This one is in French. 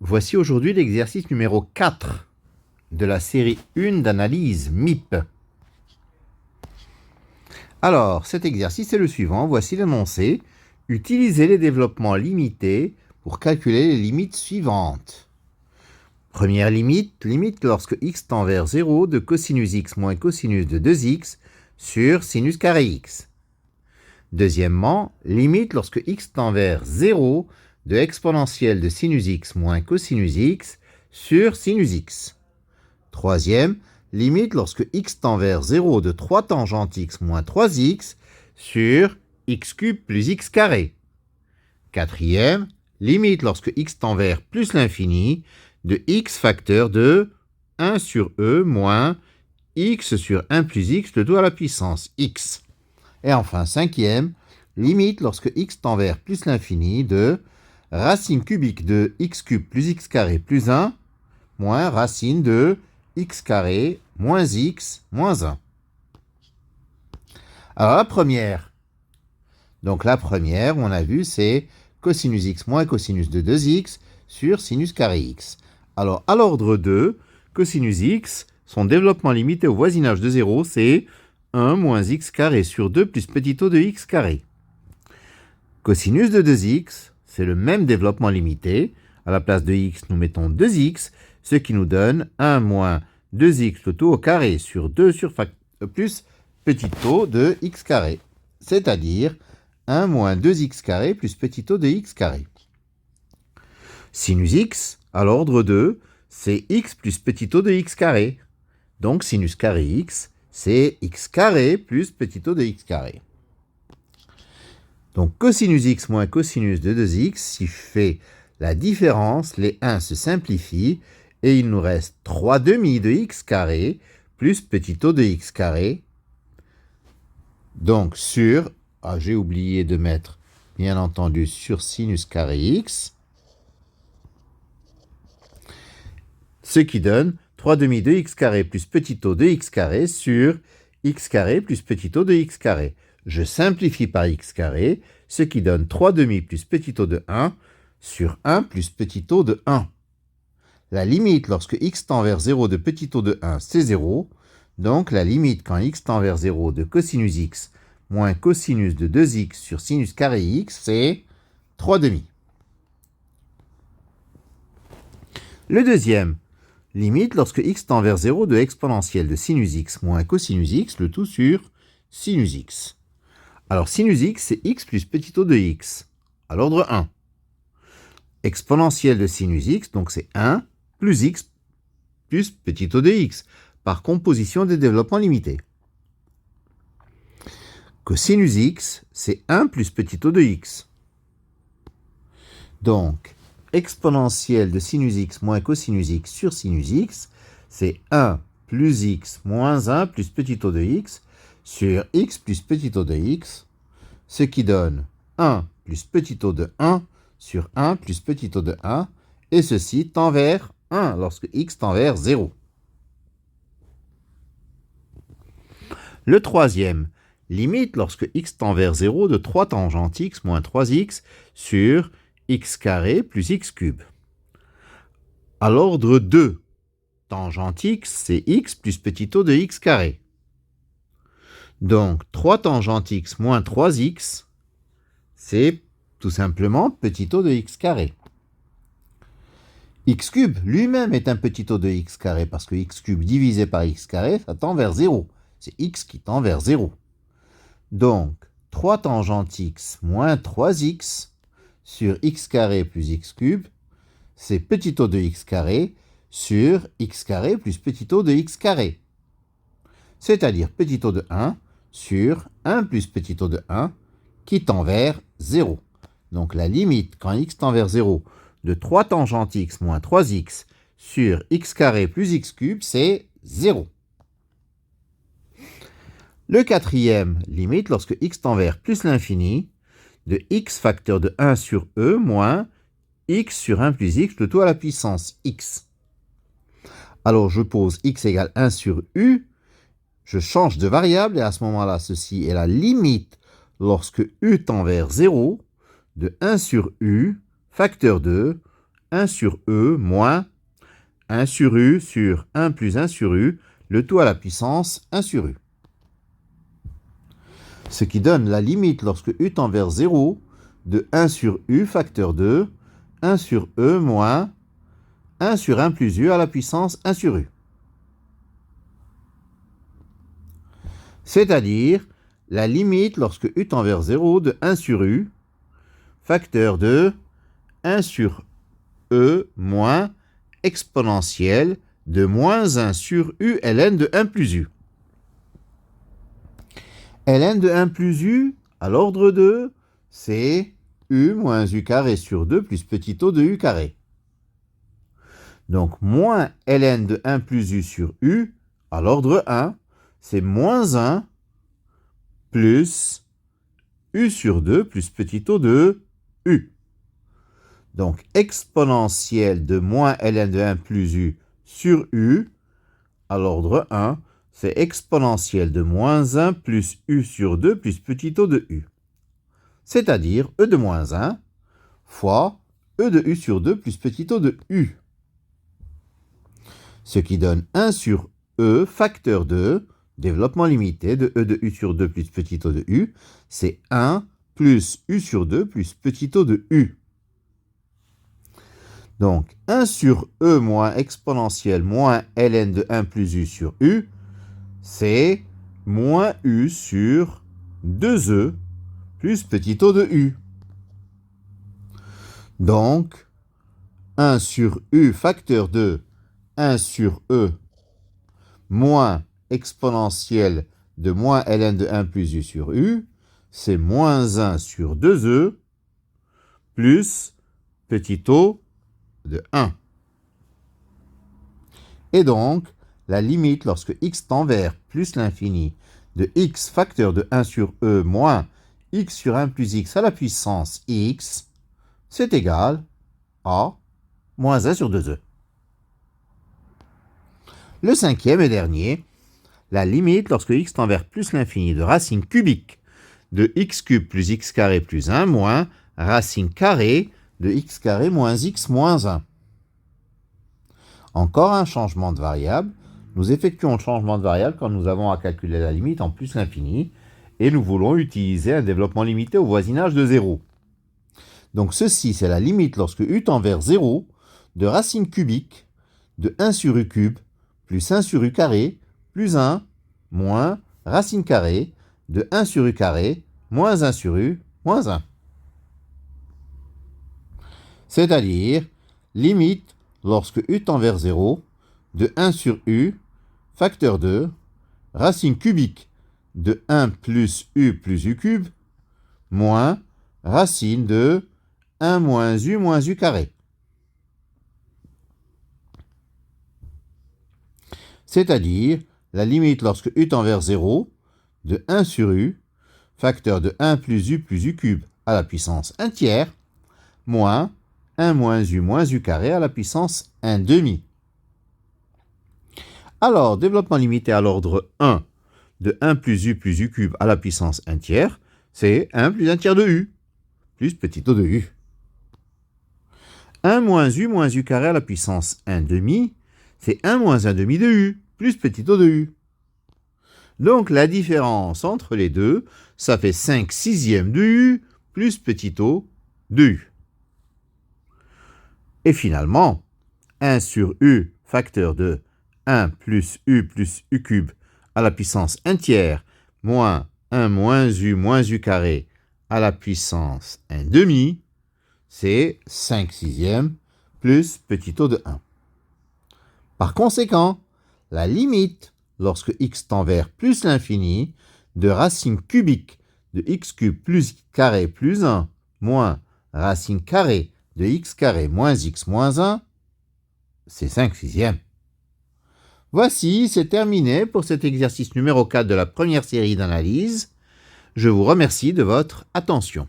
Voici aujourd'hui l'exercice numéro 4 de la série 1 d'analyse MIP. Alors, cet exercice est le suivant. Voici l'énoncé. Utilisez les développements limités pour calculer les limites suivantes. Première limite, limite lorsque x tend vers 0 de cosinus x moins cosinus de 2x sur sinus carré x. Deuxièmement, limite lorsque x tend vers 0 de exponentielle de sinus x moins cosinus x sur sinus x. Troisième, limite lorsque x tend vers 0 de 3 tangente x moins 3x sur x cube plus x carré. Quatrième, limite lorsque x tend vers plus l'infini de x facteur de 1 sur e moins x sur 1 plus x le tout à la puissance x. Et enfin, cinquième, limite lorsque x tend vers plus l'infini de racine cubique de x cube plus x carré plus 1 moins racine de x carré moins x moins 1. Alors la première, on a vu, c'est cosinus x moins cosinus de 2x sur sinus carré x. Alors à l'ordre 2, cosinus x, son développement limité au voisinage de 0, c'est 1 moins x carré sur 2 plus petit o de x carré. Cosinus de 2x, c'est le même développement limité. À la place de x, nous mettons 2x, ce qui nous donne 1 moins 2x le tout au carré sur 2 plus petit o de x carré. C'est-à-dire 1 moins 2x carré plus petit o de x carré. Sinus x, à l'ordre 2, c'est x plus petit o de x carré. Donc sinus carré x, c'est x carré plus petit o de x carré. Donc cosinus x moins cosinus de 2x, si je fais la différence, les 1 se simplifient et il nous reste 3 demi de x carré plus petit o de x carré. Donc sur, j'ai oublié de mettre bien entendu sur sinus carré x, ce qui donne 3 demi de x carré plus petit o de x carré sur x carré plus petit o de x carré. Je simplifie par x carré, ce qui donne 3 demi plus petit o de 1 sur 1 plus petit o de 1. La limite lorsque x tend vers 0 de petit o de 1, c'est 0. Donc la limite quand x tend vers 0 de cosinus x moins cosinus de 2x sur sinus carré x, c'est 3 demi. Le deuxième, limite lorsque x tend vers 0 de exponentielle de sinus x moins cosinus x, le tout sur sinus x. Alors sinus x, c'est x plus petit o de x, à l'ordre 1. Exponentielle de sinus x, donc c'est 1 plus x plus petit o de x, par composition des développements limités. Cosinus x, c'est 1 plus petit o de x. Donc, exponentielle de sinus x moins cosinus x sur sinus x, c'est 1 plus x moins 1 plus petit o de x sur x plus petit o de x, ce qui donne 1 plus petit o de 1 sur 1 plus petit o de 1, et ceci tend vers 1 lorsque x tend vers 0. Le troisième, limite lorsque x tend vers 0 de 3 tangente x moins 3x sur x carré plus x cube. À l'ordre 2, tangente x, c'est x plus petit o de x carré. Donc 3 tangente x moins 3x, c'est tout simplement petit o de x carré. X cube lui-même est un petit o de x carré parce que x cube divisé par x carré, ça tend vers 0. C'est x qui tend vers 0. Donc 3 tangente x moins 3x sur x carré plus x cube, c'est petit o de x carré sur x carré plus petit o de x carré. C'est-à-dire petit o de 1 sur 1 plus petit o de 1 qui tend vers 0. Donc la limite quand x tend vers 0 de 3 tangente x moins 3x sur x carré plus x cube, c'est 0. Le quatrième, limite lorsque x tend vers plus l'infini de x facteur de 1 sur e moins x sur 1 plus x, le tout à la puissance x. Alors je pose x égale 1 sur u, je change de variable et à ce moment-là, ceci est la limite lorsque u tend vers 0 de 1 sur u facteur de 1 sur e moins 1 sur u sur 1 plus 1 sur u, le tout à la puissance 1 sur u. Ce qui donne la limite lorsque u tend vers 0 de 1 sur u facteur 2, 1 sur e moins 1 sur 1 plus u à la puissance 1 sur u. C'est-à-dire la limite lorsque u tend vers 0 de 1 sur u, facteur de 1 sur e moins exponentielle de moins 1 sur u ln de 1 plus u. Ln de 1 plus u, à l'ordre 2, c'est u moins u carré sur 2 plus petit o de u carré. Donc, moins ln de 1 plus u sur u, à l'ordre 1, c'est moins 1 plus u sur 2 plus petit o de u. Donc, exponentielle de moins ln de 1 plus u sur u, à l'ordre 1, c'est exponentielle de moins 1 plus u sur 2 plus petit o de u. C'est-à-dire e de moins 1 fois e de u sur 2 plus petit o de u. Ce qui donne 1 sur e facteur 2, développement limité de e de u sur 2 plus petit o de u, c'est 1 plus u sur 2 plus petit o de u. Donc 1 sur e moins exponentielle moins ln de 1 plus u sur u, c'est moins u sur 2e plus petit o de u. Donc 1 sur u facteur 2, 1 sur e moins exponentielle de moins ln de 1 plus u sur u, c'est moins 1 sur 2e plus petit o de 1. Et donc, la limite lorsque x tend vers plus l'infini de x facteur de 1 sur e moins x sur 1 plus x à la puissance x, c'est égal à moins 1 sur 2e. Le cinquième et dernier, la limite lorsque x tend vers plus l'infini de racine cubique de x cube plus x carré plus 1 moins racine carrée de x carré moins x moins 1. Encore un changement de variable. Nous effectuons le changement de variable quand nous avons à calculer la limite en plus l'infini et nous voulons utiliser un développement limité au voisinage de 0. Donc ceci, c'est la limite lorsque u tend vers 0 de racine cubique de 1 sur u cube plus 1 sur u carré plus 1 moins racine carrée de 1 sur u carré moins 1 sur u moins 1. C'est-à-dire limite lorsque u tend vers 0 de 1 sur u facteur 2 racine cubique de 1 plus u cube moins racine de 1 moins u carré. C'est-à-dire la limite lorsque u tend vers 0 de 1 sur u facteur de 1 plus u cube à la puissance 1 tiers moins 1 moins u carré à la puissance 1 demi. Alors, développement limité à l'ordre 1 de 1 plus u cube à la puissance 1 tiers, c'est 1 plus 1 tiers de u, plus petit o de u. 1 moins u carré à la puissance 1 demi, c'est 1 moins 1 demi de u, plus petit o de u. Donc, la différence entre les deux, ça fait 5 sixièmes de u, plus petit o de u. Et finalement, 1 sur u facteur de 1 plus u cube à la puissance 1 tiers moins 1 moins u carré à la puissance 1 demi, c'est 5 sixièmes plus petit o de 1. Par conséquent, la limite lorsque x tend vers plus l'infini de racine cubique de x cube plus x carré plus 1 moins racine carrée de x carré moins x moins 1, c'est 5 sixièmes. Voici, c'est terminé pour cet exercice numéro 4 de la première série d'analyse. Je vous remercie de votre attention.